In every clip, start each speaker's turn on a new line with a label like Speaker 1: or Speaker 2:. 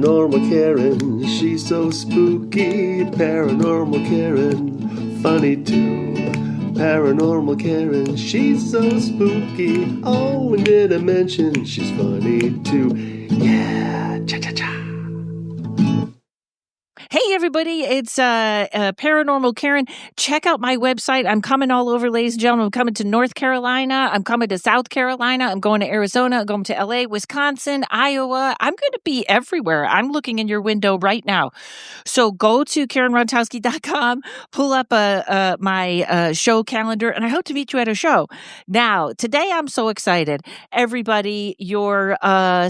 Speaker 1: Paranormal Karen, she's so spooky. Paranormal Karen, funny too. Paranormal Karen, she's so spooky. Oh, and did I mention she's funny too? Yeah, cha-cha-cha.
Speaker 2: Hey, everybody, it's Paranormal Karen. Check out my website. I'm coming all over, ladies and gentlemen. I'm coming to North Carolina. I'm coming to South Carolina. I'm going to Arizona. I'm going to LA, Wisconsin, Iowa. I'm going to be everywhere. I'm looking in your window right now. So go to karenrontowski.com, pull up my show calendar, and I hope to meet you at a show. Now, today I'm so excited. Everybody, your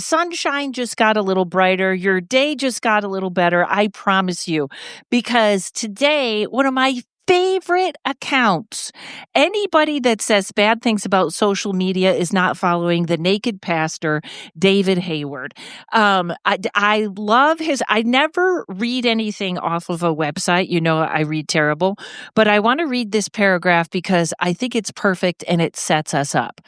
Speaker 2: sunshine just got a little brighter. Your day just got a little better. I promise you, because today, one of my favorite accounts. Anybody that says bad things about social media is not following the naked pastor, David Hayward. I love his, I never read anything off of a website. You know, I read terrible, but I want to read this paragraph because I think it's perfect and it sets us up.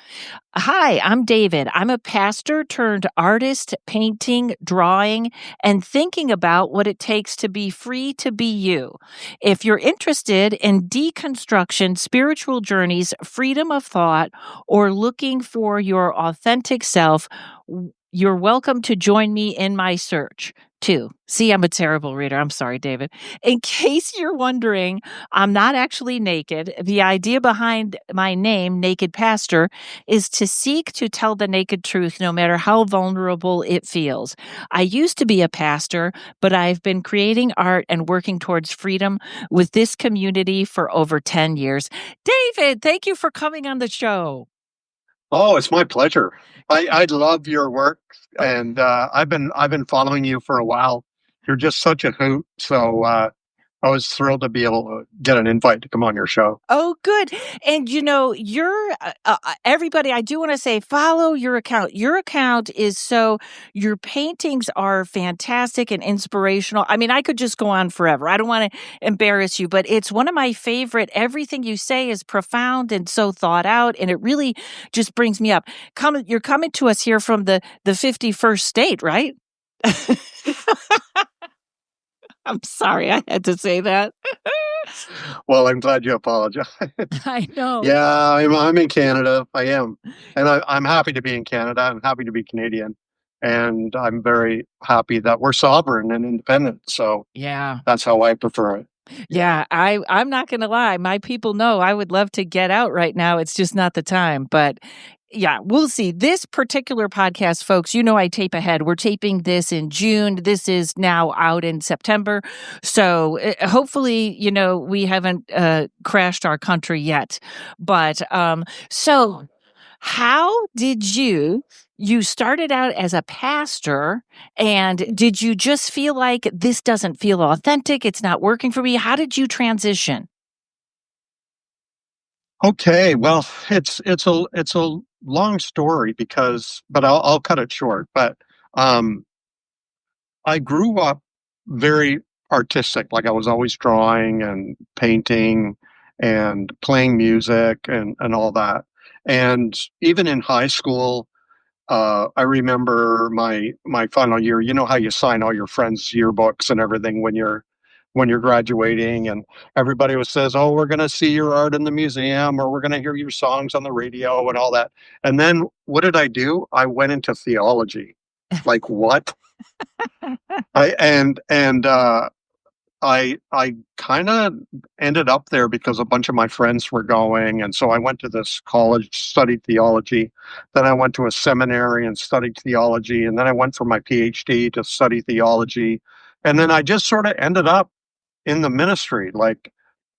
Speaker 2: Hi, I'm David. I'm a pastor turned artist, painting, drawing, and thinking about what it takes to be free to be you. If you're interested in deconstruction, spiritual journeys, freedom of thought, or looking for your authentic self, you're welcome to join me in my search. Too. See, I'm a terrible reader. I'm sorry, David. In case you're wondering, I'm not actually naked. The idea behind my name, Naked Pastor, is to seek to tell the naked truth no matter how vulnerable it feels. I used to be a pastor, but I've been creating art and working towards freedom with this community for over 10 years. David, thank you for coming on the show.
Speaker 3: Oh, it's my pleasure. I love your work, and I've been following you for a while. You're just such a hoot. So I was thrilled to be able to get an invite to come on your show.
Speaker 2: Oh, good. And you know, everybody, I do want to say, follow your account. Your account is your paintings are fantastic and inspirational. I mean, I could just go on forever. I don't want to embarrass you, but it's one of my favorite. Everything you say is profound and so thought out, and it really just brings me up. You're coming to us here from the 51st state, right? I'm sorry, I had to say that.
Speaker 3: Well, I'm glad you apologize.
Speaker 2: I know.
Speaker 3: Yeah, I'm in Canada. I am. And I'm happy to be in Canada. I'm happy to be Canadian. And I'm very happy that we're sovereign and independent. So
Speaker 2: yeah,
Speaker 3: that's how I prefer it.
Speaker 2: Yeah, I'm not going to lie. My people know I would love to get out right now. It's just not the time. But yeah, we'll see. This particular podcast, folks, you know I tape ahead. We're taping this in June. This is now out in September. So hopefully, you know, we haven't crashed our country yet. But so how did you started out as a pastor, and did you just feel like this doesn't feel authentic? It's not working for me. How did you transition?
Speaker 3: Okay, well, it's a long story but I'll cut it short. But I grew up very artistic. Like I was always drawing and painting and playing music and all that. And even in high school, I remember my final year. You know how you sign all your friends' yearbooks and everything when you're graduating, and everybody says, "Oh, we're going to see your art in the museum, or we're going to hear your songs on the radio," and all that. And then what did I do? I went into theology. Like what? I kind of ended up there because a bunch of my friends were going, and so I went to this college, studied theology. Then I went to a seminary and studied theology, and then I went for my PhD to study theology, and then I just sort of ended up in the ministry. Like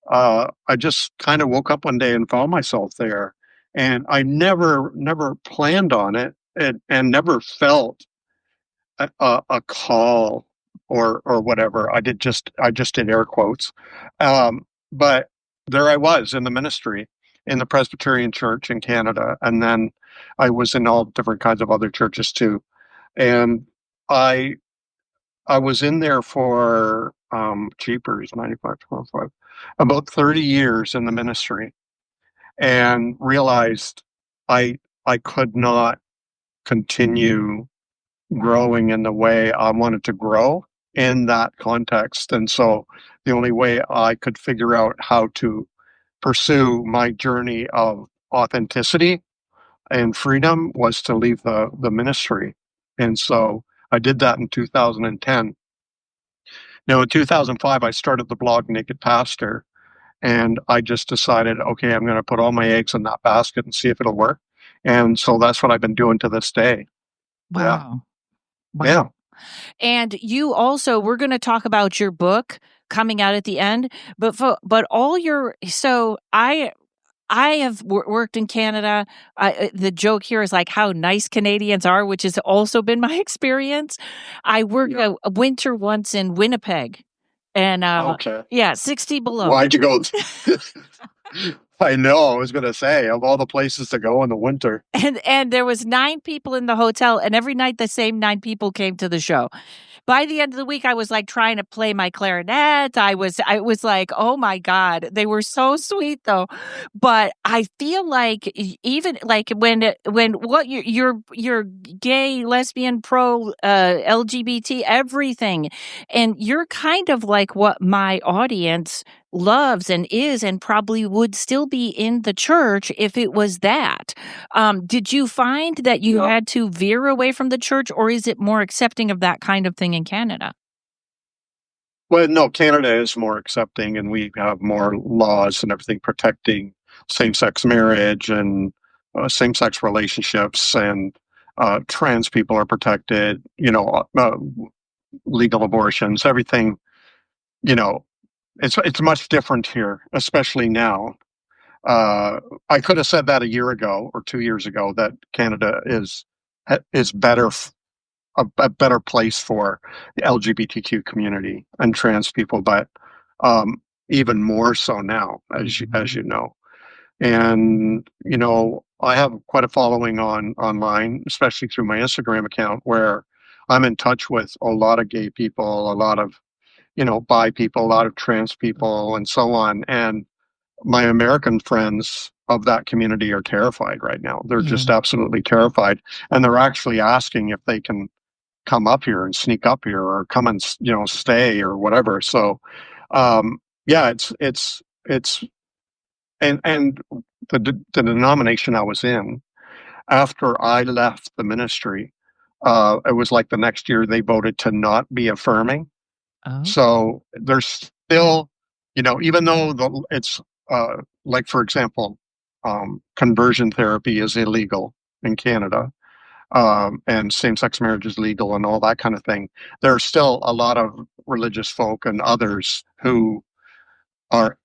Speaker 3: I just kind of woke up one day and found myself there, and I never planned on it, and never felt a call or whatever. I just did air quotes. But there I was in the ministry in the Presbyterian Church in Canada. And then I was in all different kinds of other churches too. And I was in there for cheapers, 95, 25, about 30 years in the ministry, and realized I could not continue growing in the way I wanted to grow in that context. And so the only way I could figure out how to pursue my journey of authenticity and freedom was to leave the ministry. And so I did that in 2010. Now, in 2005, I started the blog Naked Pastor, and I just decided, okay, I'm going to put all my eggs in that basket and see if it'll work. And so that's what I've been doing to this day. Yeah.
Speaker 2: Wow. Wow.
Speaker 3: Yeah.
Speaker 2: And you also, we're going to talk about your book coming out at the end, but all your, so I have worked in Canada. The joke here is like how nice Canadians are, which has also been my experience. I worked a winter once in Winnipeg, and
Speaker 3: Okay.
Speaker 2: yeah, 60 below.
Speaker 3: Why'd you go? I know. I was going to say, of all the places to go in the winter.
Speaker 2: And there was 9 people in the hotel, and every night the same 9 people came to the show. By the end of the week, I was like trying to play my clarinet. I was like, oh my God, they were so sweet though. But I feel like even like when what you're gay, lesbian, pro, LGBT, everything, and you're kind of like what my audience loves and is and probably would still be in the church if it was that. Did you find that you had to veer away from the church, or is it more accepting of that kind of thing in Canada?
Speaker 3: Well, no, Canada is more accepting, and we have more laws and everything protecting same-sex marriage and same-sex relationships, and trans people are protected. Legal abortions, everything. You know, it's much different here, especially now. I could have said that a year ago or 2 years ago that Canada is better, a better place for the LGBTQ community and trans people, but even more so now, as you know. And I have quite a following online, especially through my Instagram account, where I'm in touch with a lot of gay people, a lot of bi people, a lot of trans people, and so on. And my American friends of that community are terrified right now. They're just absolutely terrified. And they're actually asking if they can come up here and sneak up here or come and, stay or whatever. So, yeah, it's, and the denomination I was in, after I left the ministry, it was like the next year they voted to not be affirming.
Speaker 2: Oh.
Speaker 3: So there's still, even though it's like, for example, conversion therapy is illegal in Canada, and same-sex marriage is legal and all that kind of thing, there are still a lot of religious folk and others who are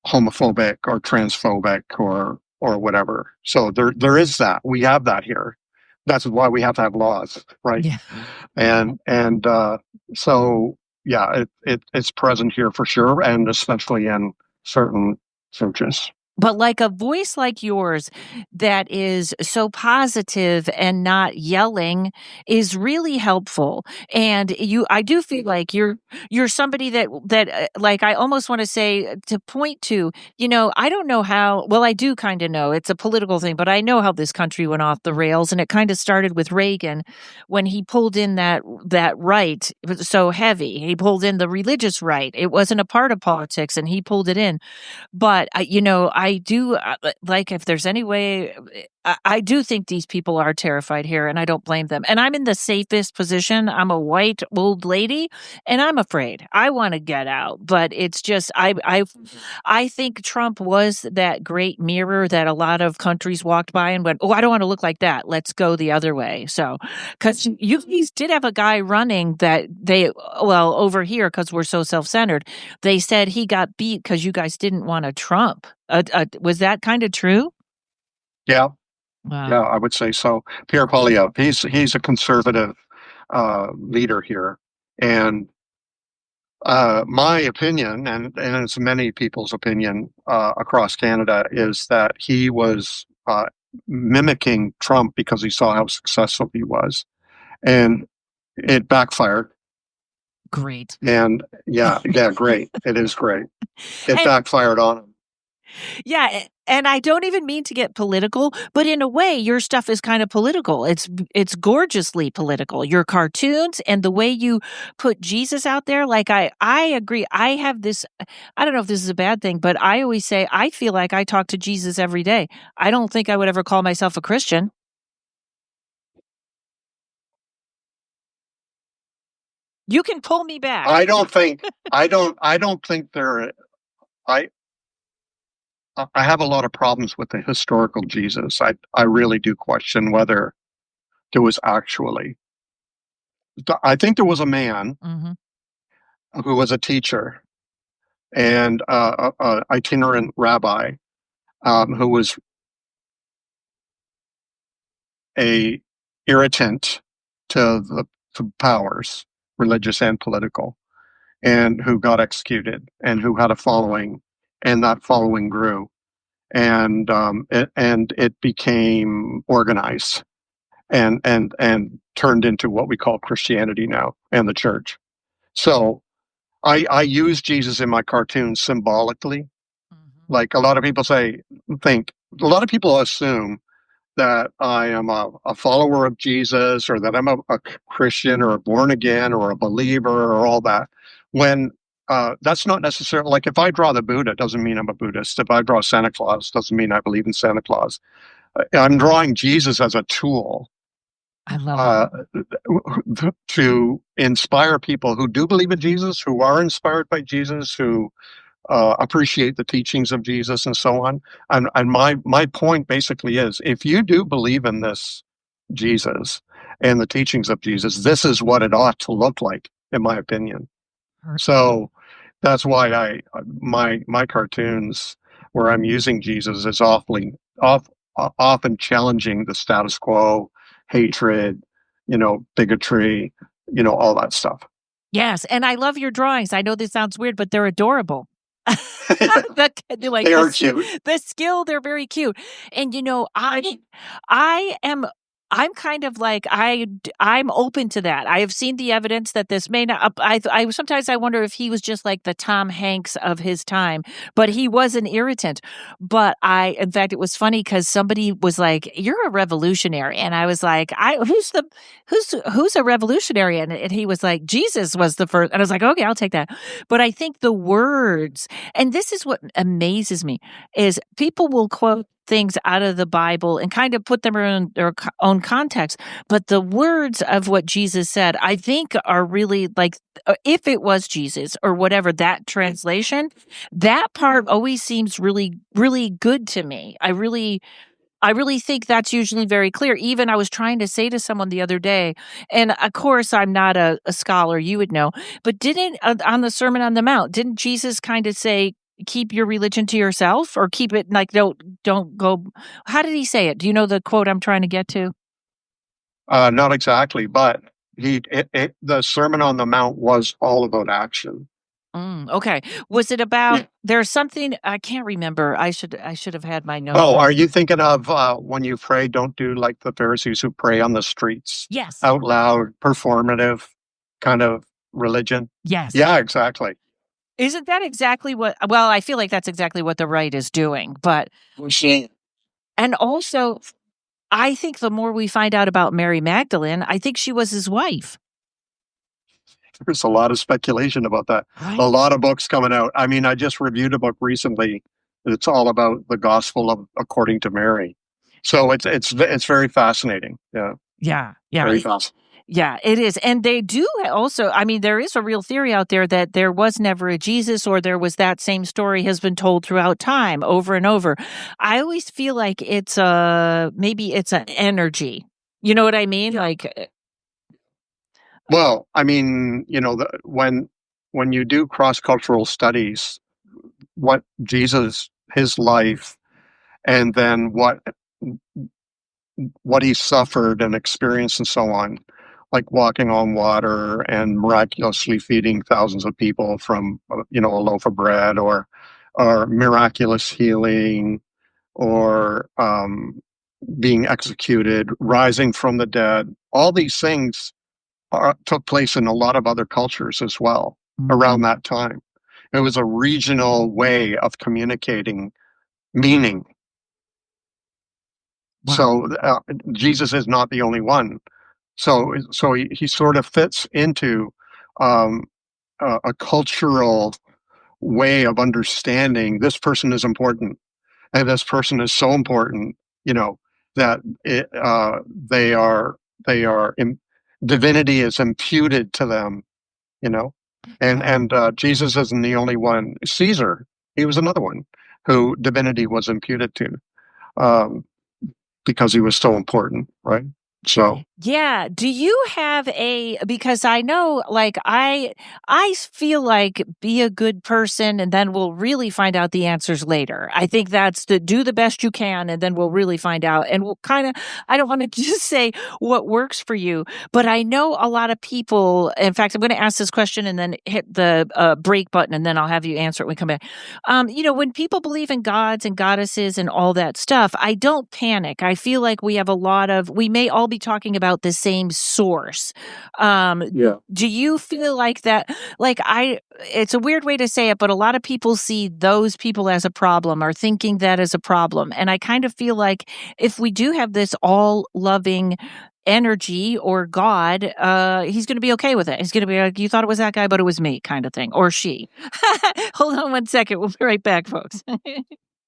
Speaker 3: homophobic or transphobic or whatever. So there is that. We have that here. That's why we have to have laws, right?
Speaker 2: Yeah.
Speaker 3: And so yeah, it's present here for sure, and especially in certain churches.
Speaker 2: But like a voice like yours that is so positive and not yelling is really helpful. And I do feel like you're somebody that like, I almost want to say, to point to, I don't know how, well, I do kind of know it's a political thing, but I know how this country went off the rails, and it kind of started with Reagan when he pulled in that right. It was so heavy. He pulled in the religious right. It wasn't a part of politics, and he pulled it in. But I do like, if there's any way, I do think these people are terrified here, and I don't blame them. And I'm in the safest position. I'm a white old lady, and I'm afraid. I want to get out, but it's just I think Trump was that great mirror that a lot of countries walked by and went, "Oh, I don't want to look like that. Let's go the other way." So, because you did have a guy running that over here, because we're so self-centered, they said he got beat because you guys didn't want a Trump. Was that kind of true?
Speaker 3: Yeah.
Speaker 2: Wow.
Speaker 3: Yeah, I would say so. Pierre Poilievre, he's a conservative leader here, and my opinion, and it's many people's opinion across Canada, is that he was mimicking Trump because he saw how successful he was, and it backfired.
Speaker 2: Great.
Speaker 3: And yeah, great. It is great. It backfired on him.
Speaker 2: Yeah, and I don't even mean to get political, but in a way, your stuff is kind of political. It's gorgeously political. Your cartoons and the way you put Jesus out there, like I agree. I have this. I don't know if this is a bad thing, but I always say I feel like I talk to Jesus every day. I don't think I would ever call myself a Christian. You can pull me back.
Speaker 3: I don't think there. I I have a lot of problems with the historical Jesus. I really do question whether there was actually. I think there was a man
Speaker 2: Mhm.
Speaker 3: who was a teacher and a itinerant rabbi who was a irritant to the powers, religious and political, and who got executed, and who had a following, and that following grew, and it became organized, and turned into what we call Christianity now, and the church. So I use Jesus in my cartoons symbolically.
Speaker 2: Mhm.
Speaker 3: Like a lot of people think a lot of people assume that I am a follower of Jesus, or that I'm a Christian or a born again or a believer or all that. When that's not necessarily, like, if I draw the Buddha, doesn't mean I'm a Buddhist. If I draw Santa Claus, doesn't mean I believe in Santa Claus. I'm drawing Jesus as a tool
Speaker 2: I love it.
Speaker 3: uh, to inspire people who do believe in Jesus, who are inspired by Jesus, who appreciate the teachings of Jesus, and so on. And my point basically is, if you do believe in this Jesus and the teachings of Jesus, this is what it ought to look like, in my opinion. So that's why my cartoons where I'm using Jesus is often challenging the status quo, hatred, bigotry, all that stuff.
Speaker 2: Yes, and I love your drawings. I know this sounds weird, but they're adorable. They're like
Speaker 3: They are cute.
Speaker 2: the skill, they're very cute. And I am I'm kind of like I'm open to that. I have seen the evidence that this may not. I sometimes I wonder if he was just like the Tom Hanks of his time, but he was an irritant. But in fact, it was funny because somebody was like, "You're a revolutionary," and I was like, who's a revolutionary?" And he was like, "Jesus was the first," and I was like, "Okay, I'll take that." But I think the words, and this is what amazes me, is people will quote things out of the Bible and kind of put them in their own context. But the words of what Jesus said, I think, are really like, if it was Jesus or whatever, that translation, that part always seems really, really good to me. I really think that's usually very clear. Even I was trying to say to someone the other day, and of course I'm not a scholar, you would know, but didn't on the Sermon on the Mount, didn't Jesus kind of say, keep your religion to yourself, or keep it like don't go? How did he say it? Do you know the quote I'm trying to get to?
Speaker 3: Not exactly, but the Sermon on the Mount was all about action.
Speaker 2: Okay. Was it about
Speaker 3: Yeah.
Speaker 2: there's something I can't remember. I should have had my notes.
Speaker 3: Oh, are you thinking of when you pray, don't do like the Pharisees who pray on the streets,
Speaker 2: Yes.
Speaker 3: out loud, performative kind of religion?
Speaker 2: Yes.
Speaker 3: Yeah, exactly.
Speaker 2: Isn't that exactly what, well, I feel like that's exactly what the right is doing, but and also I think the more we find out about Mary Magdalene, I think she was his wife.
Speaker 3: There's a lot of speculation about that.
Speaker 2: Right.
Speaker 3: A lot of books coming out. I mean, I just reviewed a book recently. It's all about the Gospel of according to Mary. So it's very fascinating. Yeah,
Speaker 2: Yeah. Yeah.
Speaker 3: very fascinating.
Speaker 2: Yeah, it is. And they do also, I mean, there is a real theory out there that there was never a Jesus, or there was that same story has been told throughout time over and over. I always feel like it's maybe it's an energy. You know what I mean? Like,
Speaker 3: Well, I mean, when you do cross cultural studies, what Jesus, his life, and then what he suffered and experienced and so on, like walking on water and miraculously feeding thousands of people from a loaf of bread, or miraculous healing, or being executed, rising from the dead. All these things took place in a lot of other cultures as well around that time. It was a regional way of communicating meaning.
Speaker 2: Wow.
Speaker 3: So Jesus is not the only one. So he sort of fits into um, a cultural way of understanding this person is important, and this person is so important, that they are divinity is imputed to them, you know, and Jesus isn't the only one. Caesar, he was another one who divinity was imputed to, um, because he was so important, right? So
Speaker 2: Yeah. Do you have because I know, like, I feel like be a good person and then we'll really find out the answers later. I think that's to do the best you can and then we'll really find out. And we'll kind of, I don't want to just say what works for you, but I know a lot of people. In fact, I'm going to ask this question and then hit the break button and then I'll have you answer it when we come back. When people believe in gods and goddesses and all that stuff, I don't panic. I feel like we may all be talking about the same source.
Speaker 3: yeah.
Speaker 2: Do you feel like that? Like, it's a weird way to say it, but a lot of people see those people as a problem or thinking that as a problem. And I kind of feel like if we do have this all loving energy or God, he's going to be okay with it. He's going to be like, you thought it was that guy, but it was me, kind of thing, or she. Hold on one second. We'll be right back, folks.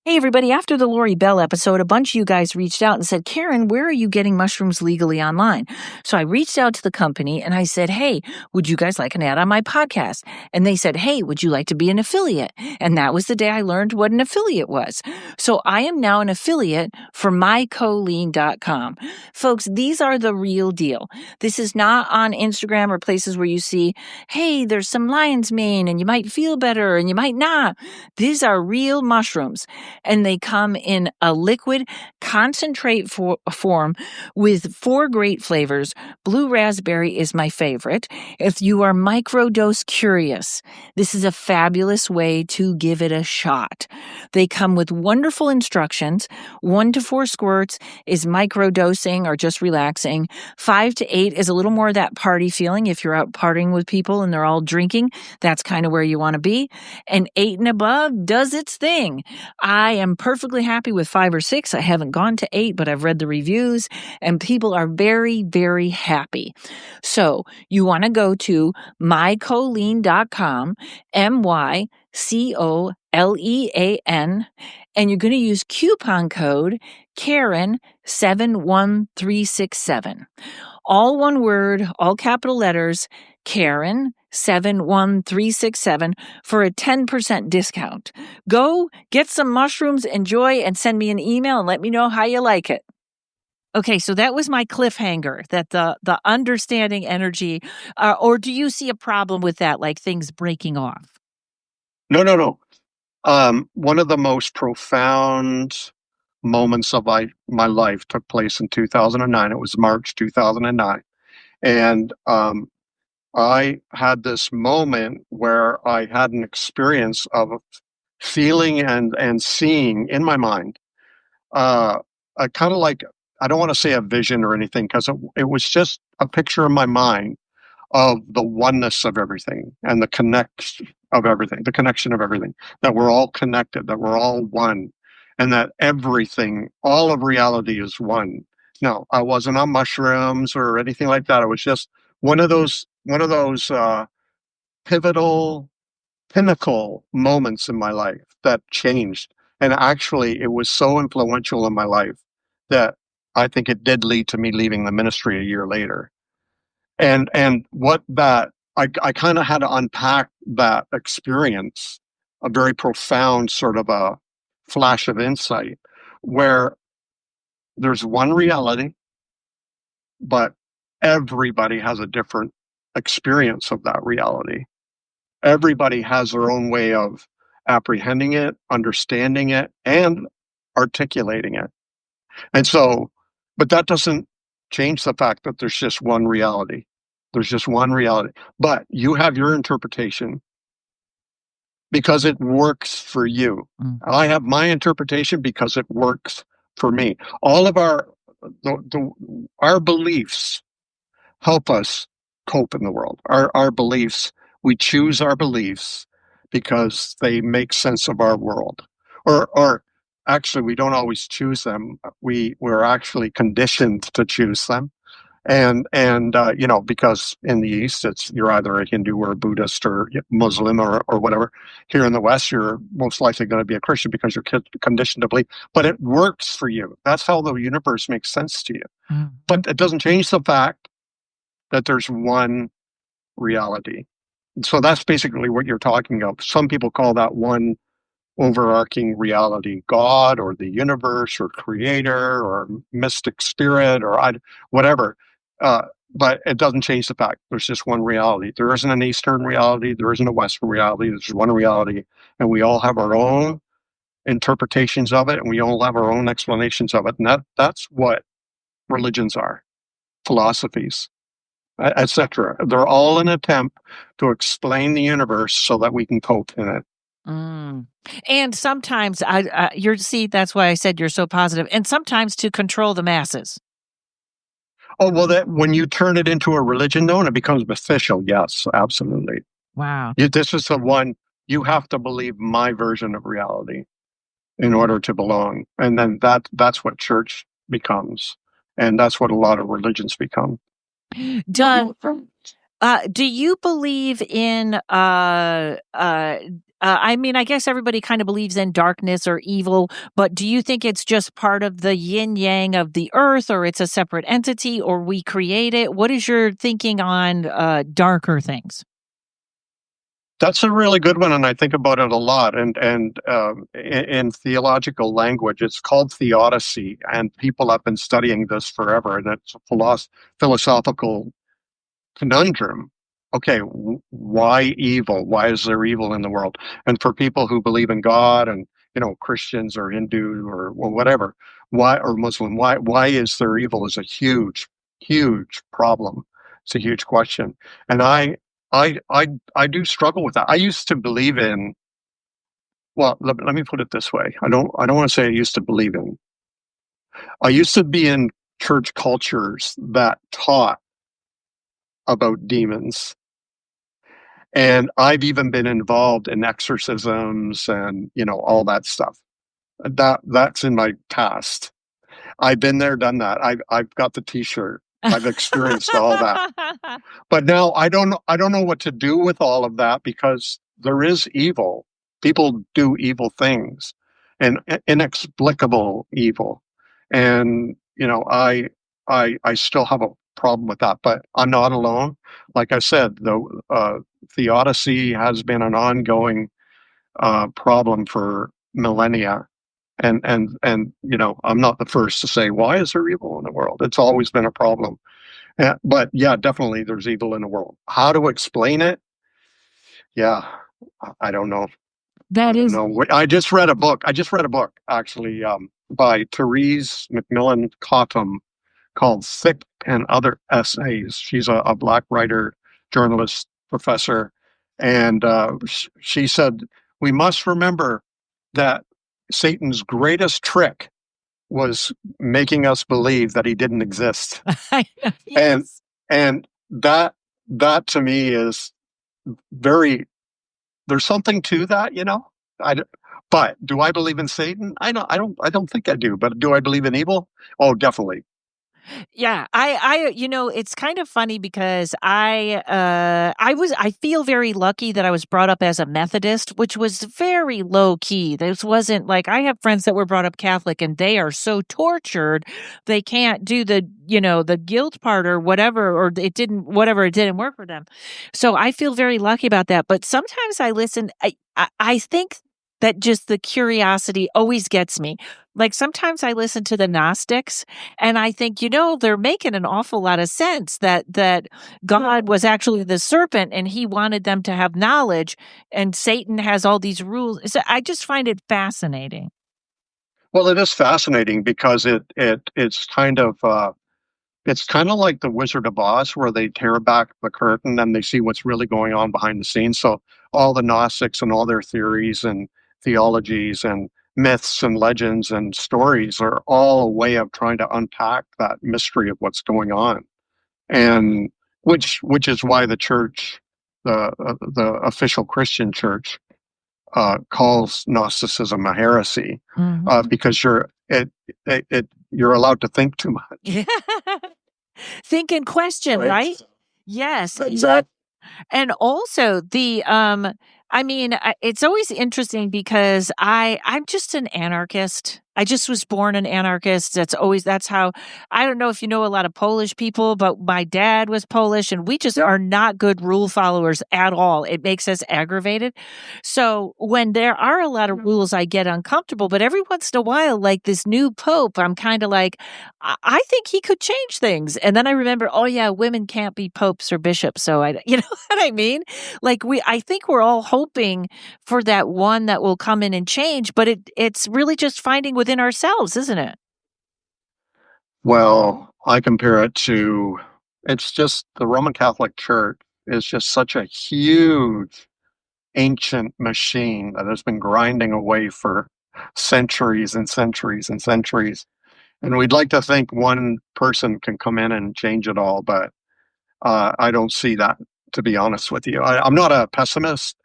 Speaker 2: Hey, everybody. After the Lori Bell episode, a bunch of you guys reached out and said, Karen, where are you getting mushrooms legally online? So I reached out to the company and I said, hey, would you guys like an ad on my podcast? And they said, hey, would you like to be an affiliate? And that was the day I learned what an affiliate was. So I am now an affiliate for mycholine.com. Folks, these are the real deal. This is not on Instagram or places where you see, hey, there's some lion's mane and you might feel better and you might not. These are real mushrooms. And they come in a liquid concentrate form with 4 great flavors. Blue raspberry is my favorite. If you are microdose curious, this is a fabulous way to give it a shot. They come with wonderful instructions. 1 to 4 squirts is microdosing or just relaxing. 5 to 8 is a little more of that party feeling. If you're out partying with people and they're all drinking, that's kind of where you want to be. And 8 and above does its thing. I am perfectly happy with 5 or 6. I haven't gone to 8, but I've read the reviews and people are very, very happy. So you want to go to mycholine.com, MyColean, and you're going to use coupon code Karen71367. All one word, all capital letters, Karen71367 for a 10% discount. Go get some mushrooms, enjoy, and send me an email and let me know how you like it. Okay, so that was my cliffhanger, that the understanding energy, or do you see a problem with that, like things breaking off?
Speaker 3: No. One of the most profound moments of my life took place in 2009. It was March 2009. And I had this moment where I had an experience of feeling and seeing in my mind, a kind of like, I don't want to say a vision or anything, because it was just a picture in my mind of the oneness of everything and the connection of everything, that we're all connected, that we're all one, and that everything, all of reality is one. No, I wasn't on mushrooms or anything like that. It was just one of those pivotal pinnacle moments in my life that changed. And actually, it was so influential in my life that I think it did lead to me leaving the ministry a year later. And what that I kind of had to unpack that experience, a very profound sort of a flash of insight, where there's one reality, but everybody has a different experience of that reality. Everybody has their own way of apprehending it, understanding it, and articulating it. And so, but that doesn't change the fact that there's just one reality. There's just one reality. But you have your interpretation because it works for you. I have my interpretation because it works for me. All of our beliefs help us cope in the world. Our beliefs, we choose our beliefs because they make sense of our world. Or actually, we don't always choose them. We're actually conditioned to choose them. And because in the East, you're either a Hindu or a Buddhist or Muslim or whatever. Here in the West, you're most likely going to be a Christian because you're conditioned to believe. But it works for you. That's how the universe makes sense to you.
Speaker 2: Mm.
Speaker 3: But it doesn't change the fact that there's one reality. So that's basically what you're talking about. Some people call that one overarching reality, God or the universe or creator or mystic spirit or whatever. But it doesn't change the fact there's just one reality. There isn't an Eastern reality. There isn't a Western reality. There's one reality. And we all have our own interpretations of it, and we all have our own explanations of it. And that's what religions are, philosophies, etc. They're all an attempt to explain the universe so that we can cope in it.
Speaker 2: Mm. And sometimes that's why I said you're so positive. And sometimes to control the masses.
Speaker 3: Oh, well, that when you turn it into a religion, though, and it becomes official, yes, absolutely.
Speaker 2: Wow.
Speaker 3: This is the one, you have to believe my version of reality in order to belong. And then that's what church becomes. And that's what a lot of religions become.
Speaker 2: Do you believe in I mean, I guess everybody kind of believes in darkness or evil, but do you think it's just part of the yin yang of the earth, or it's a separate entity, or we create it? What is your thinking on darker things?
Speaker 3: That's a really good one, and I think about it a lot. And in theological language, it's called theodicy, and people have been studying this forever. And it's a philosophical conundrum. Okay, why evil? Why is there evil in the world? And for people who believe in God, and Christians or Hindu or whatever, why, or Muslim, why is there evil? Is a huge problem. It's a huge question, and I do struggle with that. I used to believe in. Well, let me put it this way. I don't want to say I used to believe in. I used to be in church cultures that taught about demons. And I've even been involved in exorcisms and, all that stuff. That's in my past. I've been there, done that. I've got the T-shirt. I've experienced all that. But now I don't know what to do with all of that, because there is evil. People do evil things, and inexplicable evil. And I still have a problem with that, but I'm not alone. Like I said, the theodicy has been an ongoing problem for millennia. And I'm not the first to say, why is there evil in the world? It's always been a problem. But yeah, definitely there's evil in the world. How to explain it? Yeah, I don't know.
Speaker 2: That is.
Speaker 3: No, I just read a book. Actually, by Therese McMillan Cottom, called Thick and Other Essays. She's a Black writer, journalist, professor. And she said, we must remember that Satan's greatest trick was making us believe that he didn't exist.
Speaker 2: Yes.
Speaker 3: And that to me is very, there's something to that, but do I believe in Satan? I don't think I do. But do I believe in evil? Oh, definitely.
Speaker 2: Yeah, it's kind of funny because I feel very lucky that I was brought up as a Methodist, which was very low key. This wasn't like, I have friends that were brought up Catholic and they are so tortured they can't do the guilt part or whatever, or it didn't work for them. So I feel very lucky about that. But sometimes I listen, I think that just the curiosity always gets me. Like sometimes I listen to the Gnostics and I think, they're making an awful lot of sense that God was actually the serpent and he wanted them to have knowledge, and Satan has all these rules. So I just find it fascinating.
Speaker 3: Well, it is fascinating because it's kind of like the Wizard of Oz, where they tear back the curtain and they see what's really going on behind the scenes. So all the Gnostics and all their theories and theologies and myths and legends and stories are all a way of trying to unpack that mystery of what's going on, and which is why the church, the official Christian church, calls Gnosticism a heresy
Speaker 2: Mhm.
Speaker 3: because you're allowed to think too much.
Speaker 2: Think and question,
Speaker 3: Right.
Speaker 2: right? Yes.
Speaker 3: Exactly.
Speaker 2: And also I mean, it's always interesting because I'm just an anarchist. I just was born an anarchist. That's how I don't know if you know a lot of Polish people, but my dad was Polish and we just are not good rule followers at all. It makes us aggravated. So when there are a lot of rules, I get uncomfortable. But every once in a while, like this new pope, I'm kind of like, I think he could change things. And then I remember, oh yeah, women can't be popes or bishops. So you know what I mean? Like I think we're all hoping for that one that will come in and change, but it's really just finding within ourselves, isn't it?
Speaker 3: Well, I compare it to it's just the Roman Catholic Church is just such a huge ancient machine that has been grinding away for centuries and centuries and centuries. And we'd like to think one person can come in and change it all, but I don't see that, to be honest with you. I'm not a pessimist.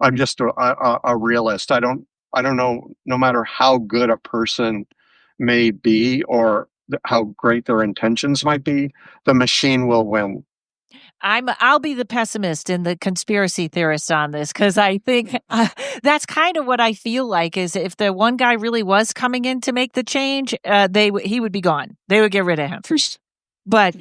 Speaker 3: I'm just a realist. I don't know. No matter how good a person may be or how great their intentions might be, the machine will win.
Speaker 2: I'll be the pessimist and the conspiracy theorist on this because I think that's kind of what I feel like is if the one guy really was coming in to make the change, he would be gone. They would get rid of him. But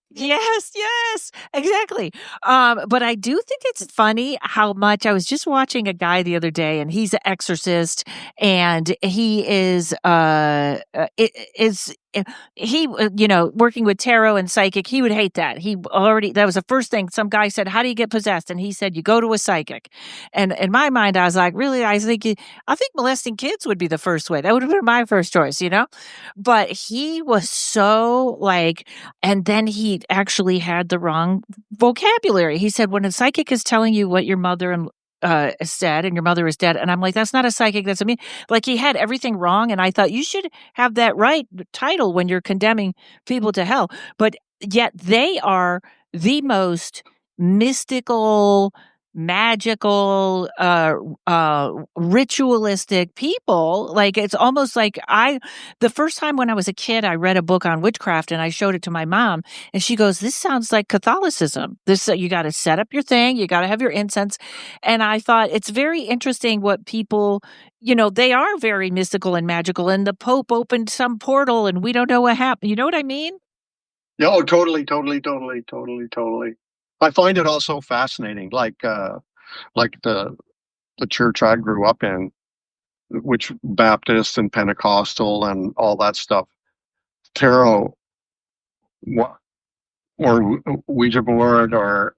Speaker 2: yes, yes, exactly. But I do think it's funny how much I was just watching a guy the other day, and he's an exorcist, and he is he working with tarot and psychic. He would hate that. That was the first thing some guy said. How do you get possessed? And he said you go to a psychic. And in my mind, I was like, really? I think molesting kids would be the first way. That would have been my first choice, But he was so like. And then he actually had the wrong vocabulary. He said, when a psychic is telling you what your mother said and your mother is dead. And I'm like, that's not a psychic. That's like he had everything wrong. And I thought you should have that right title when you're condemning people to hell. But yet they are the most mystical, magical, ritualistic people. Like it's almost like the first time when I was a kid, I read a book on witchcraft and I showed it to my mom and she goes, this sounds like Catholicism. You got to set up your thing. You got to have your incense. And I thought it's very interesting what people, they are very mystical and magical and the Pope opened some portal and we don't know what happened. You know what I mean?
Speaker 3: Yeah, oh, totally, totally, totally, totally, totally. I find it also fascinating, like the church I grew up in, which Baptist and Pentecostal and all that stuff. Tarot wa- or Ouija board or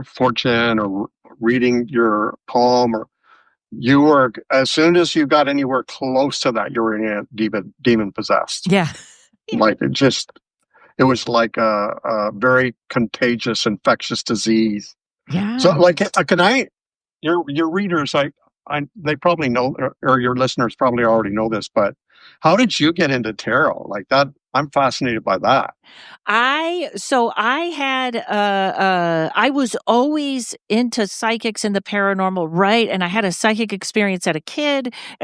Speaker 3: fortune or reading your palm or you were as soon as you got anywhere close to that, you were in a demon possessed.
Speaker 2: Yeah.
Speaker 3: Like it was like a very contagious, infectious disease. So,
Speaker 2: Yeah.
Speaker 3: like, can I? Your readers, they probably know, or your listeners probably already know this, but how did you get into tarot like that? I'm fascinated by that.
Speaker 2: I was always into psychics and the paranormal, right? And I had a psychic experience as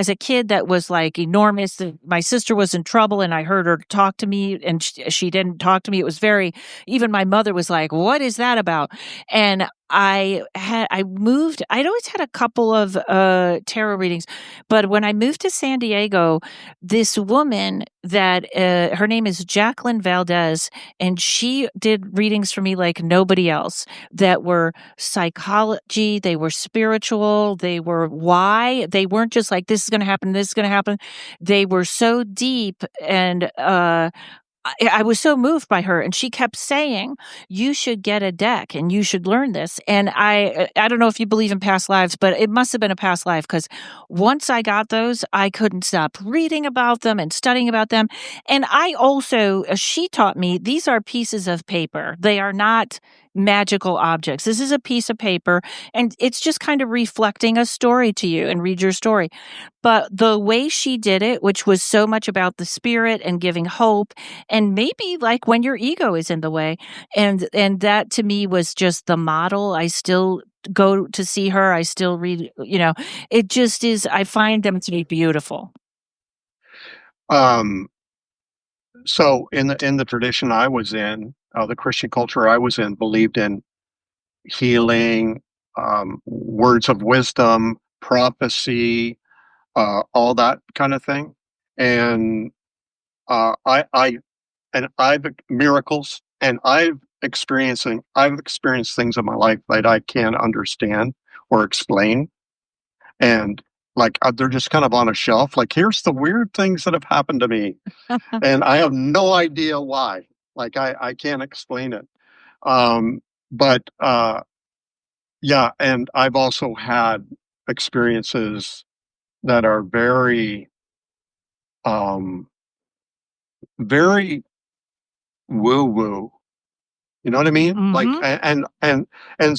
Speaker 2: a kid that was like enormous. My sister was in trouble and I heard her talk to me and she didn't talk to me. It was even my mother was like, what is that about? And I'd always had a couple of tarot readings, but when I moved to San Diego, this woman that her name is Jacqueline Valdez, and she did readings for me like nobody else that were psychology, they were spiritual, they were why. They weren't just like this is going to happen, this is going to happen. They were so deep and I was so moved by her, and she kept saying, "You should get a deck, and you should learn this." And I don't know if you believe in past lives, but it must have been a past life because once I got those, I couldn't stop reading about them and studying about them. And I also, she taught me these are pieces of paper; they are not magical objects. This is a piece of paper, and it's just kind of reflecting a story to you and read your story. But the way she did it, which was so much about the spirit and giving hope, and maybe like when your ego is in the way, and that to me was just the model. I still go to see her. I still read, it just is, I find them to be beautiful.
Speaker 3: So in the tradition I was in, the Christian culture I was in believed in healing, words of wisdom, prophecy, all that kind of thing. And I've miracles, and I've experienced things in my life that I can't understand or explain, and like they're just kind of on a shelf. Like, here's the weird things that have happened to me, and I have no idea why. Like, I can't explain it. But yeah, and I've also had experiences that are very, very woo woo. You know what I mean? Like, and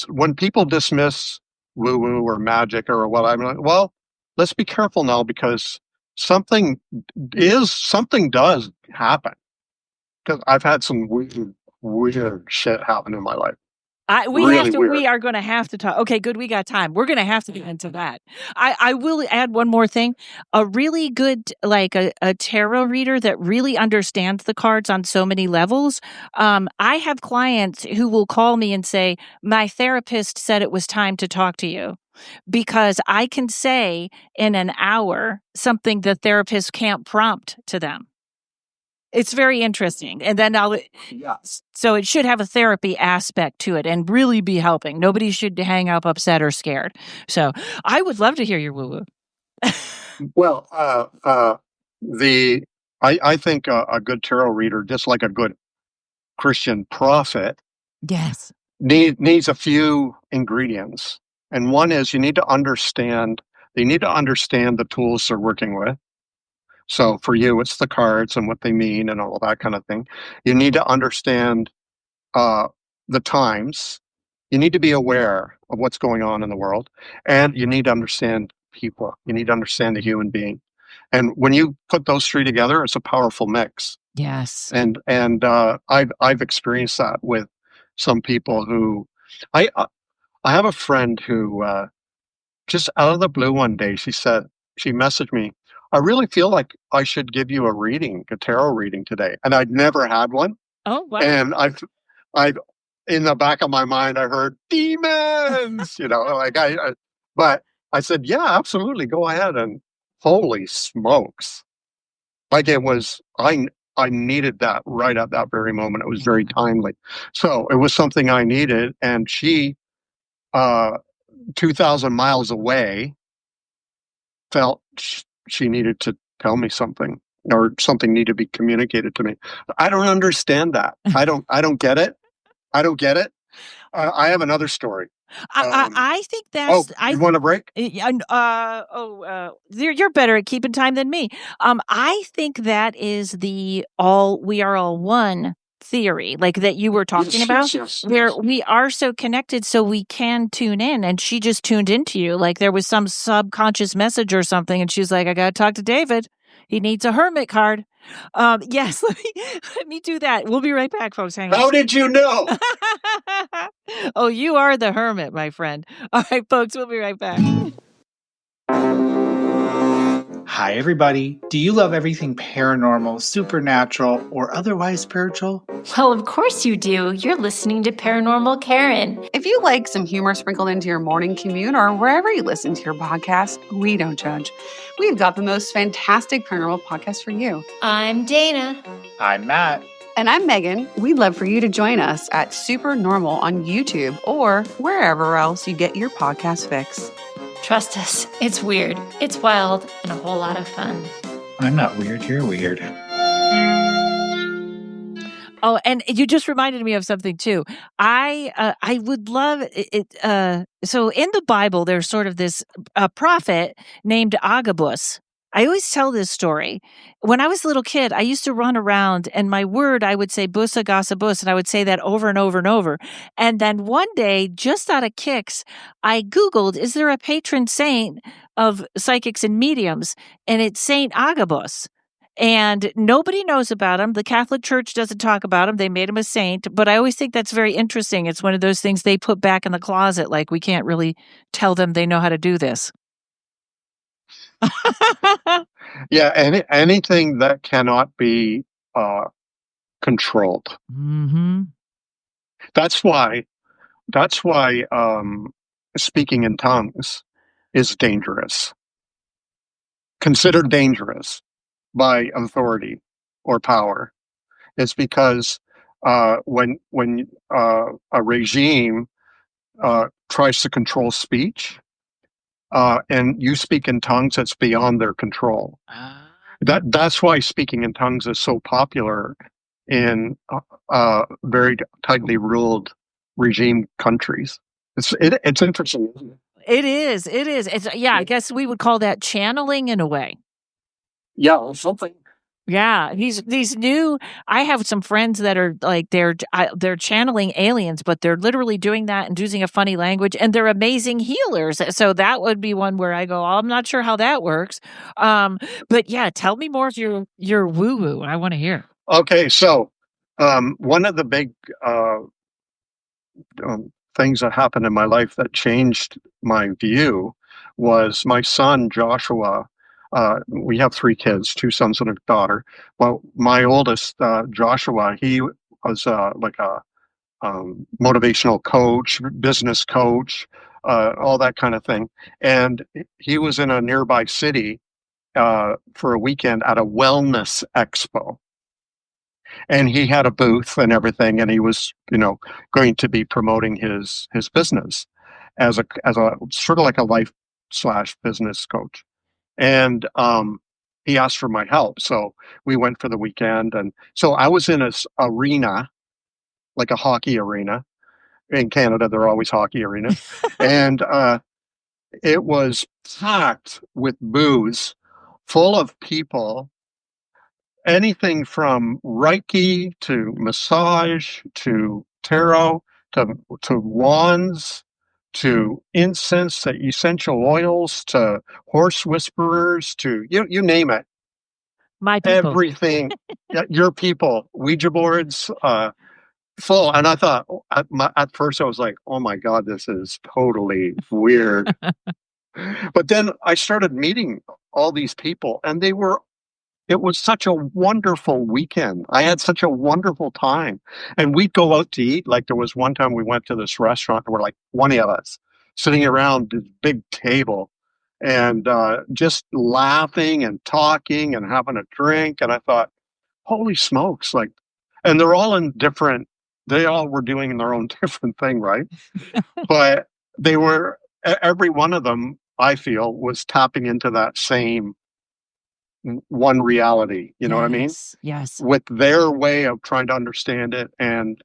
Speaker 3: when people dismiss woo woo or magic or what, I'm like, well, let's be careful now, because something does happen. Because I've had some weird shit happen in my life.
Speaker 2: We are going to have to talk. Okay, good. We got time. We're going to have to get into that. I will add one more thing. A really good, like a tarot reader that really understands the cards on so many levels. I have clients who will call me and say, my therapist said it was time to talk to you, because I can say in an hour something the therapist can't prompt to them. It's very interesting. And then so it should have a therapy aspect to it and really be helping. Nobody should hang up upset or scared. So I would love to hear your woo-woo.
Speaker 3: Well, I think a good tarot reader, just like a good Christian prophet,
Speaker 2: yes,
Speaker 3: needs a few ingredients. And one is they need to understand the tools they're working with. So for you, it's the cards and what they mean and all that kind of thing. You need to understand the times. You need to be aware of what's going on in the world, and you need to understand people. You need to understand the human being. And when you put those three together, it's a powerful mix.
Speaker 2: Yes.
Speaker 3: And I've experienced that with some people who I have a friend who just out of the blue one day she messaged me, I really feel like I should give you a tarot reading today. And I'd never had one.
Speaker 2: Oh, wow.
Speaker 3: And I've in the back of my mind, I heard demons, but I said, yeah, absolutely. Go ahead. And holy smokes. Like, it was, I needed that right at that very moment. It was very timely. So it was something I needed. And she, 2,000 miles away, felt she needed to tell me something, or something needed to be communicated to me. I don't understand that. I don't get it. I don't get it. I have another story.
Speaker 2: I think that's.
Speaker 3: You want a break?
Speaker 2: You're better at keeping time than me. I think that is the we are all one theory, like that you were talking about, where we are so connected, so we can tune in. And she just tuned into you, like there was some subconscious message or something, and she's like, "I got to talk to David. He needs a hermit card." Yes, let me do that. We'll be right back, folks. Hang on.
Speaker 3: How did you know?
Speaker 2: Oh, you are the hermit, my friend. All right, folks, we'll be right back.
Speaker 4: Hi, everybody. Do you love everything paranormal, supernatural, or otherwise spiritual?
Speaker 5: Well, of course you do. You're listening to Paranormal Karen.
Speaker 6: If you like some humor sprinkled into your morning commute or wherever you listen to your podcast, we don't judge. We've got the most fantastic paranormal podcast for you.
Speaker 5: I'm Dana.
Speaker 4: I'm Matt.
Speaker 6: And I'm Megan. We'd love for you to join us at Supernormal on YouTube or wherever else you get your podcast fix.
Speaker 5: Trust us, it's weird, it's wild, and a whole lot of fun.
Speaker 4: I'm not weird, you're weird.
Speaker 2: Oh, and you just reminded me of something too. I would love it. So in the Bible, there's sort of this prophet named Agabus. I always tell this story. When I was a little kid, I used to run around and my word, I would say bussa gasa bus, and I would say that over and over and over. And then one day, just out of kicks, I Googled, is there a patron saint of psychics and mediums? And it's Saint Agabus. And nobody knows about him. The Catholic Church doesn't talk about him. They made him a saint. But I always think that's very interesting. It's one of those things they put back in the closet, like we can't really tell them they know how to do this.
Speaker 3: Yeah, anything that cannot be controlled.
Speaker 2: Mm-hmm.
Speaker 3: That's why speaking in tongues is dangerous. Considered dangerous by authority or power. It's because when a regime tries to control speech, and you speak in tongues that's beyond their control. That's why speaking in tongues is so popular in very tightly ruled regime countries. It's interesting, isn't it?
Speaker 2: It is. It is. It's, I guess we would call that channeling in a way.
Speaker 3: Yeah, something.
Speaker 2: Yeah, these new. I have some friends that are like they're channeling aliens, but they're literally doing that and using a funny language, and they're amazing healers. So that would be one where I go, oh, I'm not sure how that works. But yeah, tell me more of your woo woo. I want to hear.
Speaker 3: Okay, so one of the big things that happened in my life that changed my view was my son Joshua. We have 3 kids, 2 sons and a daughter. Well, my oldest, Joshua, he was like a motivational coach, business coach, all that kind of thing. And he was in a nearby city for a weekend at a wellness expo. And he had a booth and everything, and he was, going to be promoting his business as a sort of like a life/business coach. And he asked for my help, so we went for the weekend. And so I was in this arena, like a hockey arena. In Canada, there are always hockey arenas, and it was packed with booths, full of people. Anything from Reiki to massage to tarot to wands to incense to essential oils to horse whisperers to you name it.
Speaker 2: My people.
Speaker 3: Everything. Your people. Ouija boards, full. And I thought at first I was like, oh my God, this is totally weird. But then I started meeting all these people, and it was such a wonderful weekend. I had such a wonderful time. And we'd go out to eat. Like there was one time we went to this restaurant, and we're like 20 of us sitting around this big table and just laughing and talking and having a drink. And I thought, holy smokes, and they're all they all were doing their own different thing, right? But every one of them, I feel, was tapping into that same one reality, you know what I mean?
Speaker 2: Yes.
Speaker 3: With their way of trying to understand it and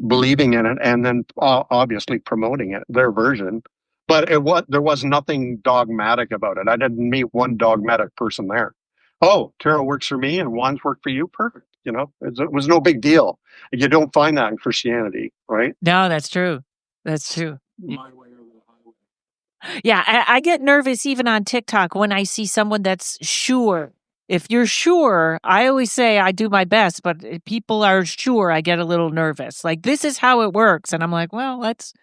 Speaker 3: believing in it, and then obviously promoting it, their version. But there was nothing dogmatic about it. I didn't meet one dogmatic person there. Oh, tarot works for me and wands work for you. Perfect. It was no big deal. You don't find that in Christianity, right?
Speaker 2: No, that's true. That's true.
Speaker 3: My way or the highway.
Speaker 2: Yeah, I get nervous even on TikTok when I see someone that's sure. If you're sure, I always say I do my best, but if people are sure, I get a little nervous. Like, this is how it works. And I'm like, well, let's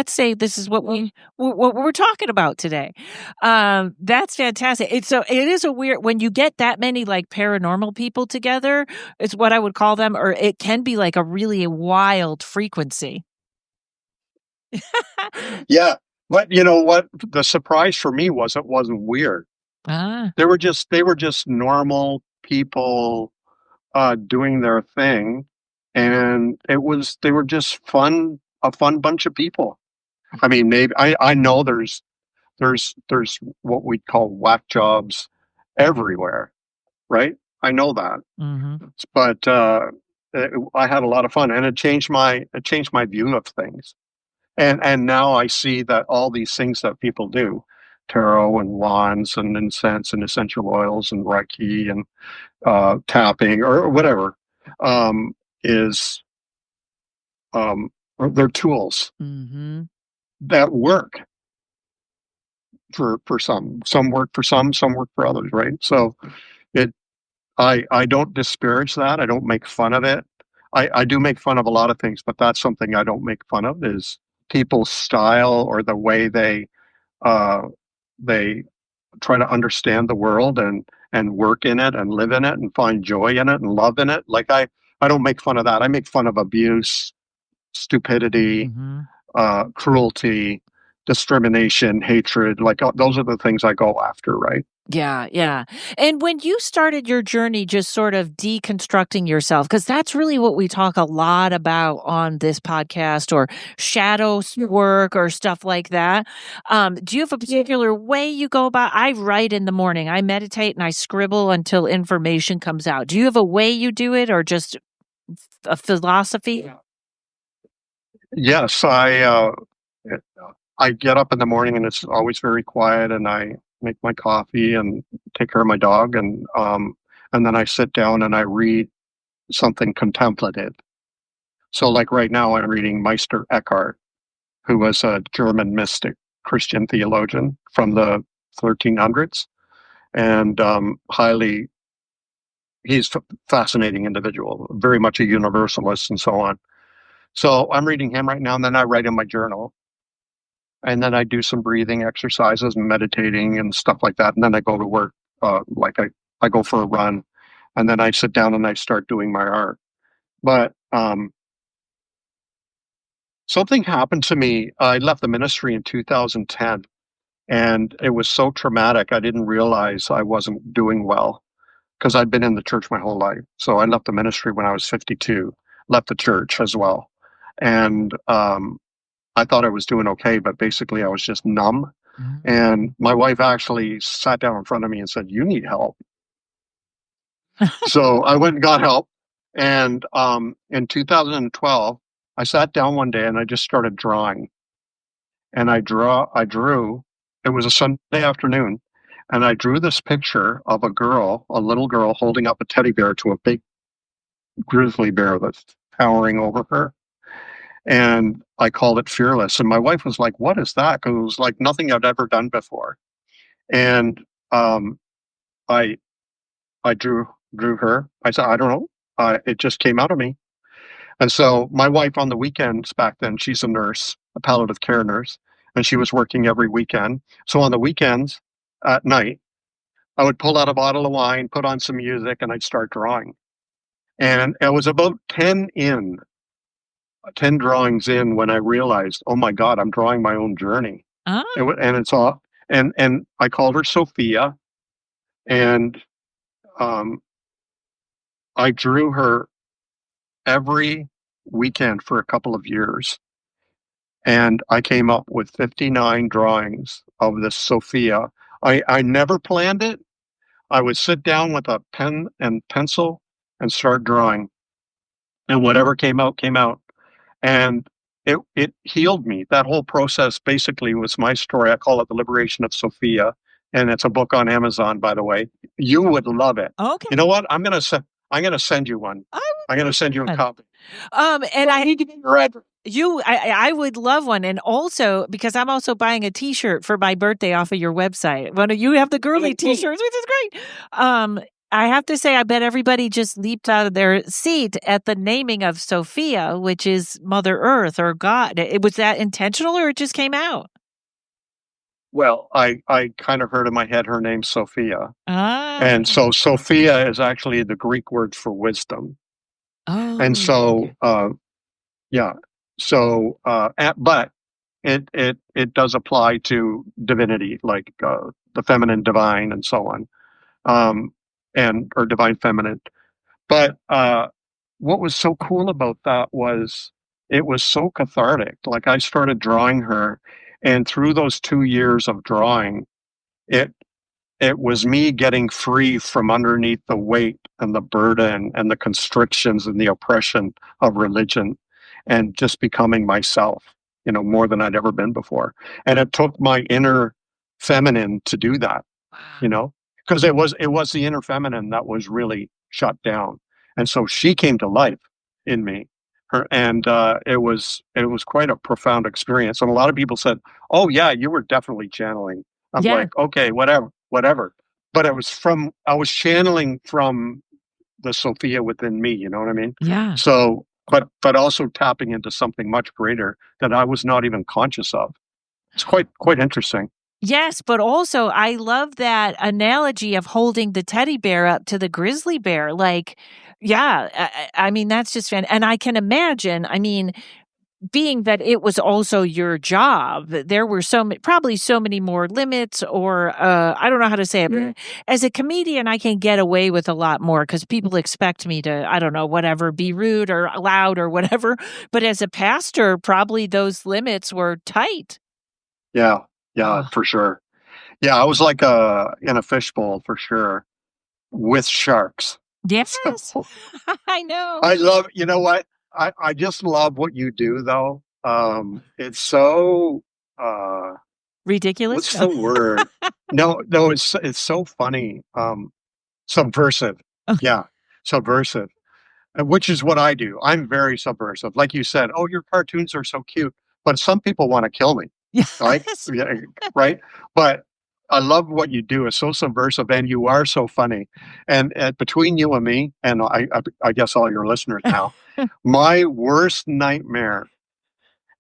Speaker 2: say this is what we're talking about today. That's fantastic. It is a weird, when you get that many like paranormal people together, it's what I would call them, or it can be like a really wild frequency.
Speaker 3: Yeah. But you know what? The surprise for me was it wasn't weird. They were just normal people doing their thing, and they were just a fun bunch of people. I mean, maybe I know there's what we call whack jobs everywhere, right? I know that, but I had a lot of fun, and it changed my view of things. And now I see that all these things that people do, tarot and wands and incense and essential oils and Reiki and tapping or whatever, is they're tools
Speaker 2: Mm-hmm.
Speaker 3: that work for some. Some work for some work for others, right? So it I don't disparage that. I don't make fun of it. I do make fun of a lot of things, but that's something I don't make fun of is people's style or the way uh, they try to understand the world and work in it and live in it and find joy in it and love in it. Like I don't make fun of that. I make fun of abuse, stupidity,
Speaker 2: Mm-hmm.
Speaker 3: cruelty, discrimination, hatred. Like those are the things I go after, right?
Speaker 2: Yeah, yeah. And when you started your journey just sort of deconstructing yourself, because that's really what we talk a lot about on this podcast or shadow work or stuff like that. Do you have a particular way you go about? I write in the morning, I meditate and I scribble until information comes out. Do you have a way you do it or just a philosophy?
Speaker 3: Yes, I get up in the morning and it's always very quiet, and I make my coffee and take care of my dog, and then I sit down and I read something contemplative. So, like right now, I'm reading Meister Eckhart, who was a German mystic Christian theologian from the 1300s, and highly he's a fascinating individual, very much a universalist, and so on. So I'm reading him right now, and then I write in my journal. And then I do some breathing exercises and meditating and stuff like that. And then I go to work, like I go for a run, and then I sit down and I start doing my art. But something happened to me. I left the ministry in 2010, and it was so traumatic. I didn't realize I wasn't doing well because I'd been in the church my whole life. So I left the ministry when I was 52, left the church as well. And I thought I was doing okay, but basically I was just numb. And my wife actually sat down in front of me and said, "You need help." So I went and got help. And in 2012, I sat down one day and I just started drawing. And I drew. It was a Sunday afternoon, and I drew this picture of a little girl holding up a teddy bear to a big grizzly bear that's towering over her. And I called it Fearless. And my wife was like, "What is that?" Because it was like nothing I'd ever done before. And I I drew her. I said, "I don't know." It just came out of me. And so my wife on the weekends back then, she's a nurse, a palliative care nurse, and she was working every weekend. So on the weekends at night, I would pull out a bottle of wine, put on some music, and I'd start drawing. And it was about 10 drawings in when I realized, oh my God, I'm drawing my own journey.
Speaker 2: Ah.
Speaker 3: And it's all, and I called her Sophia, and I drew her every weekend for a couple of years. And I came up with 59 drawings of this Sophia. I never planned it. I would sit down with a pen and pencil and start drawing. And whatever came out, came out. And it healed me. That whole process basically was my story. I call it The Liberation of Sophia. And it's a book on Amazon, by the way. You would love it.
Speaker 2: Okay.
Speaker 3: You know what? I'm gonna send you one. I'm gonna send you a copy.
Speaker 2: And I
Speaker 3: need to get your address.
Speaker 2: I would love one, and also because I'm also buying a T-shirt for my birthday off of your website. Well, you have the girly T-shirts, which is great. I have to say, I bet everybody just leaped out of their seat at the naming of Sophia, which is Mother Earth or God. Was that intentional, or it just came out?
Speaker 3: Well, I kind of heard in my head her name's Sophia.
Speaker 2: Ah.
Speaker 3: And so Sophia is actually the Greek word for wisdom.
Speaker 2: Oh.
Speaker 3: And so, yeah. So, but it does apply to divinity, like the feminine divine and so on, or divine feminine. But what was so cool about that was it was so cathartic. Like I started drawing her, and through those 2 years of drawing, it was me getting free from underneath the weight and the burden and the constrictions and the oppression of religion, and just becoming myself, more than I'd ever been before. And it took my inner feminine to do that, because it was the inner feminine that was really shut down, and so she came to life in me. It was quite a profound experience. And a lot of people said, "Oh yeah, you were definitely channeling." I'm
Speaker 2: Yeah.
Speaker 3: like, "Okay, whatever." But I was channeling from the Sophia within me. You know what I mean?
Speaker 2: Yeah.
Speaker 3: So, but also tapping into something much greater that I was not even conscious of. It's quite interesting.
Speaker 2: Yes, but also I love that analogy of holding the teddy bear up to the grizzly bear. Like, yeah, I mean, that's just fan. And I can imagine, I mean, being that it was also your job, there were probably so many more limits, or I don't know how to say it. But as a comedian, I can get away with a lot more because people expect me to, I don't know, whatever, be rude or loud or whatever. But as a pastor, probably those limits were tight.
Speaker 3: Yeah,
Speaker 2: Oh.
Speaker 3: for sure. Yeah, I was like in a fishbowl for sure with sharks.
Speaker 2: Yes,
Speaker 3: So
Speaker 2: I know.
Speaker 3: I love, you know what? I just love what you do though. It's so
Speaker 2: Ridiculous.
Speaker 3: what's
Speaker 2: No.
Speaker 3: the word? No, it's so funny. Subversive.
Speaker 2: Oh.
Speaker 3: Yeah, subversive. Which is what I do. I'm very subversive. Like you said, oh, your cartoons are so cute, but some people want to kill me. Like,
Speaker 2: Yes.
Speaker 3: yeah, right? But I love what you do. It's so subversive, and you are so funny. And between you and me, and I guess all your listeners now, my worst nightmare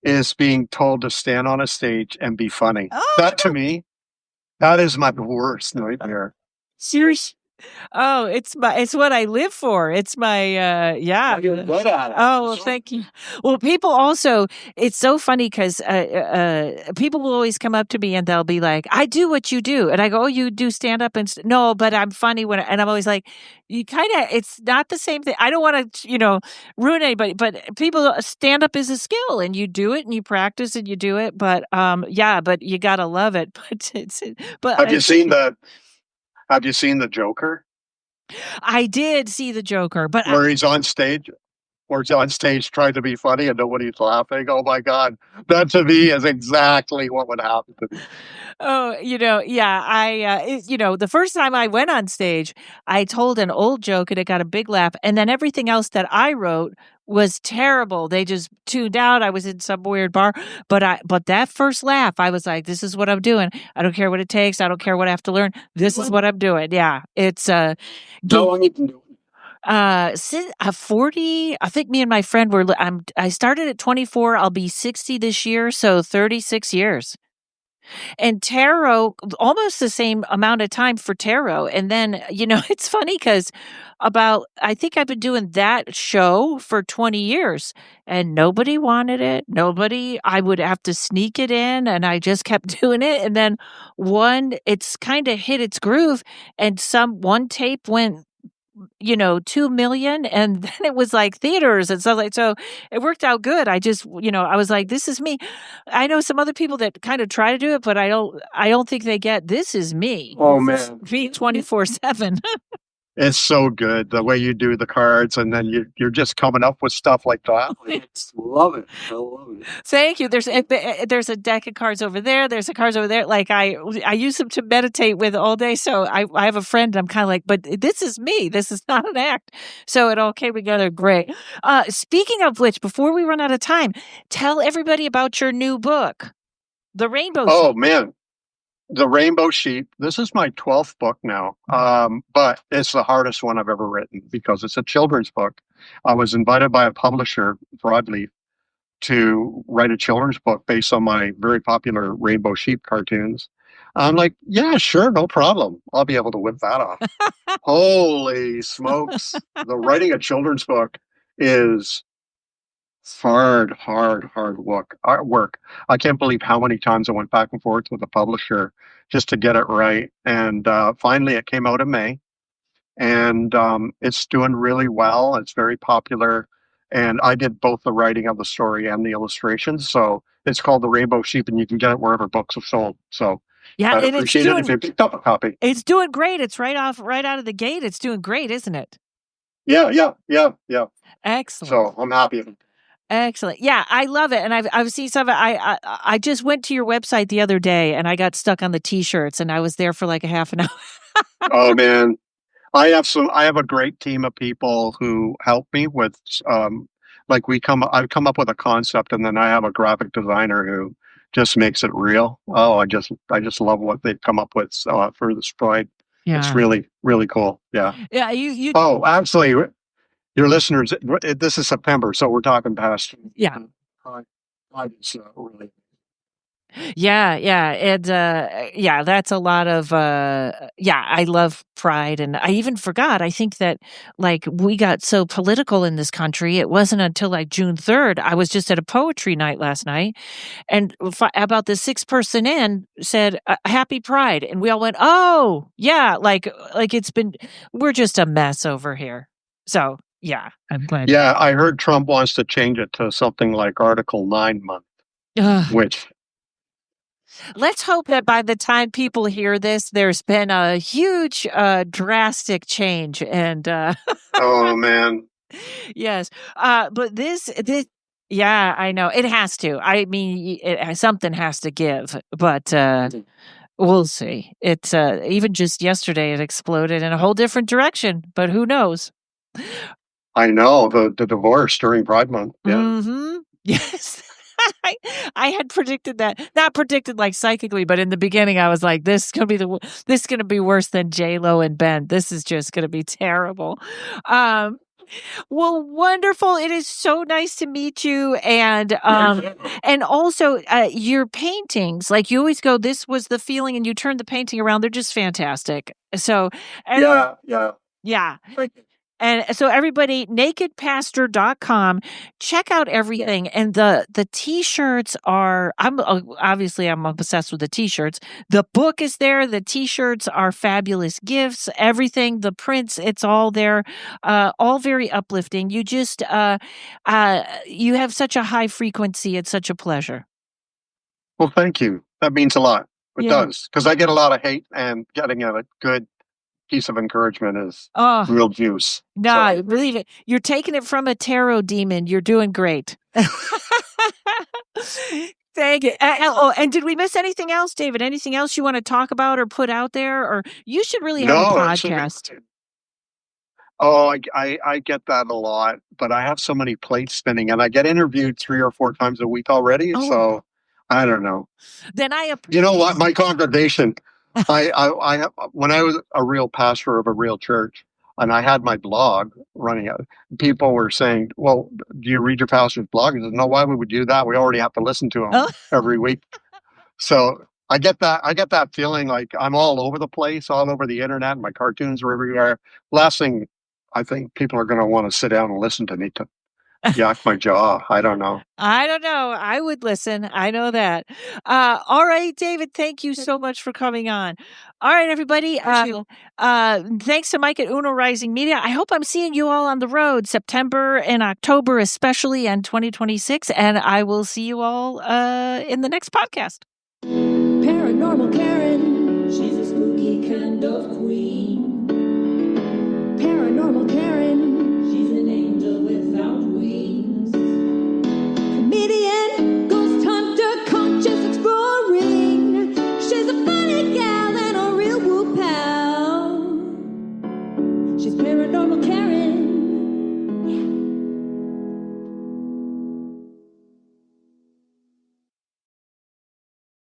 Speaker 3: is being told to stand on a stage and be funny.
Speaker 2: Oh,
Speaker 3: That to me, that is my worst nightmare.
Speaker 2: seriously. Oh, it's what I live for. It's my yeah.
Speaker 3: You're good at it.
Speaker 2: Oh, well, thank you. Well, people also, it's so funny because people will always come up to me and they'll be like, "I do what you do," and I go, "Oh, you do stand up and no, but I'm funny when," and I'm always like, "You kind of, it's not the same thing." I don't want to, ruin anybody, but people stand up is a skill, and you do it and you practice and you do it, but yeah, but you gotta love it. But
Speaker 3: Have you seen the Joker?
Speaker 2: I did see the Joker, but
Speaker 3: Where he's on stage, trying to be funny and nobody's laughing. Oh my God. That to me is exactly what would happen to me.
Speaker 2: oh, yeah, the first time I went on stage, I told an old joke and it got a big laugh. And then everything else that I wrote was terrible. They just tuned out. I was in some weird bar, but that first laugh, I was like, this is what I'm doing. I don't care what it takes. I don't care what I have to learn. This is what I'm doing. Yeah. It's,
Speaker 3: How long you can do it?
Speaker 2: since 40, I think me and my friend I started at 24. I'll be 60 this year. So 36 years. And tarot, almost the same amount of time for tarot. And then, it's funny because I think I've been doing that show for 20 years and nobody wanted it. I would have to sneak it in and I just kept doing it. And then it's kind of hit its groove and one tape went 2 million and then it was like theaters and stuff like, so it worked out good. I just, I was like, this is me. I know some other people that kind of try to do it, but I don't think they get, this is me.
Speaker 3: Oh
Speaker 2: This is
Speaker 3: man.
Speaker 2: me 24/7.
Speaker 3: It's so good the way you do the cards, and then you're just coming up with stuff like that. I love it. I love it.
Speaker 2: Thank you. There's a deck of cards over there. There's a cards over there. Like I use them to meditate with all day. So I have a friend. I'm kind of like, but this is me. This is not an act. So it all came together great. Speaking of which, before we run out of time, tell everybody about your new book, The Rainbow Sheep.
Speaker 3: Oh man. The Rainbow Sheep. This is my 12th book now, but it's the hardest one I've ever written because it's a children's book. I was invited by a publisher, Broadleaf, to write a children's book based on my very popular Rainbow Sheep cartoons. I'm like, yeah, sure, no problem. I'll be able to whip that off. Holy smokes. The writing a children's book is hard work. I can't believe how many times I went back and forth with the publisher just to get it right. And finally, it came out in May, and it's doing really well. It's very popular, and I did both the writing of the story and the illustrations. So it's called The Rainbow Sheep, and you can get it wherever books are sold. So
Speaker 2: Yeah,
Speaker 3: I'd
Speaker 2: and
Speaker 3: appreciate it if you picked up a copy.
Speaker 2: It's doing great. It's right out of the gate. It's doing great, isn't it?
Speaker 3: Yeah.
Speaker 2: Excellent.
Speaker 3: So I'm happy.
Speaker 2: Excellent. Yeah, I love it. And I've seen some of it. I just went to your website the other day and I got stuck on the t-shirts and I was there for like a half an hour.
Speaker 3: Oh man, I have a great team of people who help me with like I come up with a concept and then I have a graphic designer who just makes it real. Oh, I just love what they've come up with for the Sprite. It's
Speaker 2: Yeah.
Speaker 3: really, really cool. Yeah.
Speaker 2: Yeah, you
Speaker 3: Oh, absolutely. Your listeners, this is September, so we're talking past.
Speaker 2: yeah.
Speaker 3: I just really.
Speaker 2: Yeah, yeah. And yeah, that's a lot of yeah, I love Pride and I even forgot. I think that like we got so political in this country. It wasn't until like June 3rd. I was just at a poetry night last night and about the sixth person in said happy Pride and we all went, "Oh, yeah, like we're just a mess over here." So, yeah, I'm glad.
Speaker 3: Yeah, I heard Trump wants to change it to something like Article 9 month,
Speaker 2: Ugh.
Speaker 3: which
Speaker 2: Let's hope that by the time people hear this, there's been a huge, drastic change. And
Speaker 3: oh man.
Speaker 2: yes, but yeah, I know it has to. I mean, something has to give, but we'll see. It's even just yesterday, it exploded in a whole different direction, but who knows?
Speaker 3: I know the divorce during Pride Month. Yeah.
Speaker 2: Mm-hmm. Yes. I had predicted that, not predicted like psychically, but in the beginning, I was like, "This is gonna be worse than J-Lo and Ben. This is just gonna be terrible." Well, wonderful. It is so nice to meet you, and also your paintings. Like you always go, "This was the feeling," and you turn the painting around. They're just fantastic. So, and yeah. And so everybody, nakedpastor.com, check out everything. And the t-shirts are, I'm obsessed with the t-shirts. The book is there. The t-shirts are fabulous gifts, everything, the prints, it's all there, all very uplifting. You just, you have such a high frequency. It's such a pleasure.
Speaker 3: Well, thank you. That means a lot. It
Speaker 2: Yeah.
Speaker 3: does. Because I get a lot of hate and getting a good piece of encouragement is
Speaker 2: Oh,
Speaker 3: real juice.
Speaker 2: no,
Speaker 3: So,
Speaker 2: believe it. You're taking it from a tarot demon. You're doing great. Thank you. And did we miss anything else, David? Anything else you want to talk about or put out there? Or you should really have a
Speaker 3: no,
Speaker 2: podcast.
Speaker 3: oh, I get that a lot, but I have so many plates spinning and I get interviewed 3 or 4 times a week already.
Speaker 2: Oh.
Speaker 3: So I don't know.
Speaker 2: Then
Speaker 3: You know what? My congregation, I when I was a real pastor of a real church and I had my blog running out, people were saying, "Well, do you read your pastor's blog?" I said, "No, why would we do that? We already have to listen to him every week." So I get that feeling like I'm all over the place, all over the internet. My cartoons are everywhere. Last thing I think people are going to want to sit down and listen to me to yak my jaw. I don't know.
Speaker 2: I don't know. I would listen. I know that. All right, David, thank you so much for coming on. All right, everybody. Thanks to Mike at Uno Rising Media. I hope I'm seeing you all on the road, September and October, especially, and 2026. And I will see you all in the next podcast.
Speaker 7: Paranormal Karen, she's a spooky kind of queen. Paranormal Karen.